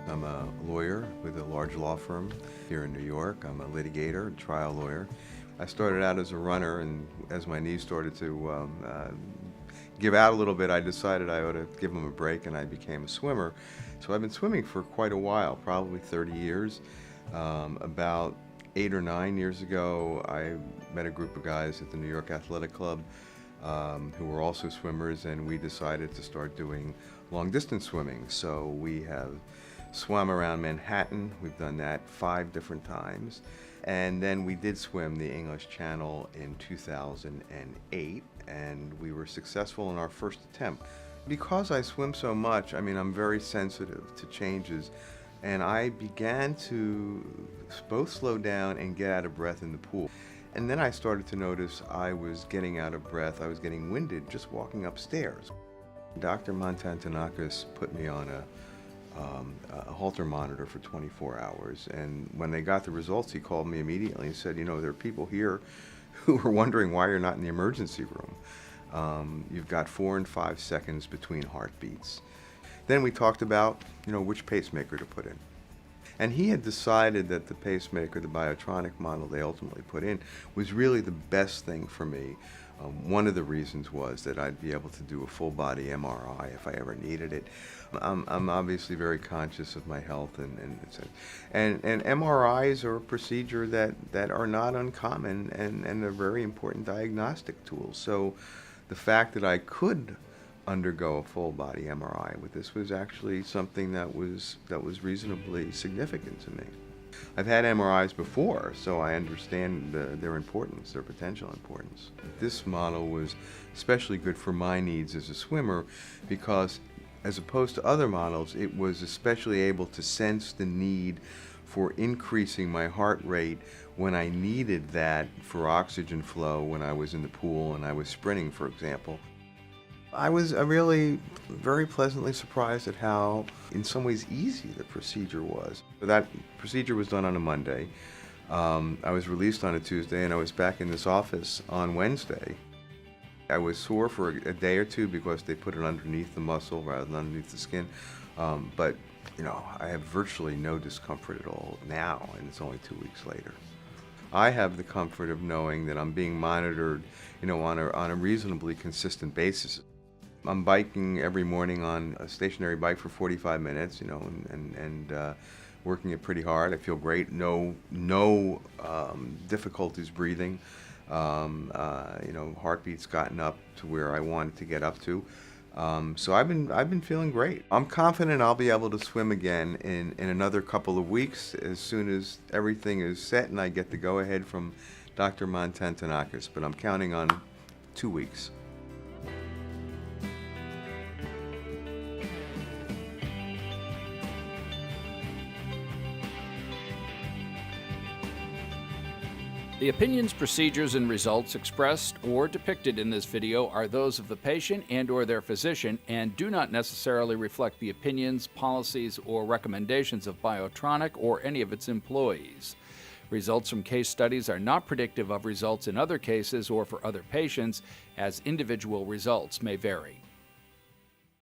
I'm a lawyer with a large law firm here in New York. I'm a litigator, trial lawyer. I started out as a runner, and as my knees started to give out a little bit, I decided I ought to give them a break, and I became a swimmer. So I've been swimming for quite a while, probably 30 years. About 8 or 9 years ago, I met a group of guys at the New York Athletic Club who were also swimmers, and we decided to start doing long-distance swimming. So we have swum around Manhattan. We've done that 5 different times. And then we did swim the English Channel in 2008, and we were successful in our first attempt. Because I swim so much, I'm very sensitive to changes, and I began to both slow down and get out of breath in the pool. And then I started to notice I was getting out of breath, I was getting winded just walking upstairs. Dr. Tantanakis put me on a Holter monitor for 24 hours, and when they got the results, he called me immediately and said, there are people here who are wondering why you're not in the emergency room. You've got 4 and 5 seconds between heartbeats. Then we talked about, which pacemaker to put in. And he had decided that the pacemaker, the BIOTRONIK model they ultimately put in, was really the best thing for me. One of the reasons was that I'd be able to do a full-body MRI if I ever needed it. I'm obviously very conscious of my health, and MRIs are a procedure that are not uncommon and are very important diagnostic tools. So the fact that I could undergo a full-body MRI with this was actually something that was reasonably significant to me. I've had MRIs before, so I understand their importance, their potential importance. This model was especially good for my needs as a swimmer because, as opposed to other models, it was especially able to sense the need for increasing my heart rate when I needed that for oxygen flow when I was in the pool and I was sprinting, for example. I was really very pleasantly surprised at how, in some ways, easy the procedure was. That procedure was done on a Monday. I was released on a Tuesday, and I was back in this office on Wednesday. I was sore for a day or two because they put it underneath the muscle rather than underneath the skin. But I have virtually no discomfort at all now, and it's only 2 weeks later. I have the comfort of knowing that I'm being monitored, on a reasonably consistent basis. I'm biking every morning on a stationary bike for 45 minutes, and working it pretty hard. I feel great. No difficulties breathing. Heartbeat's gotten up to where I wanted to get up to. So I've been feeling great. I'm confident I'll be able to swim again in another couple of weeks as soon as everything is set and I get the go-ahead from Dr. Tantanakis, but I'm counting on 2 weeks. The opinions, procedures, and results expressed or depicted in this video are those of the patient and/or their physician and do not necessarily reflect the opinions, policies, or recommendations of BIOTRONIK or any of its employees. Results from case studies are not predictive of results in other cases or for other patients, as individual results may vary.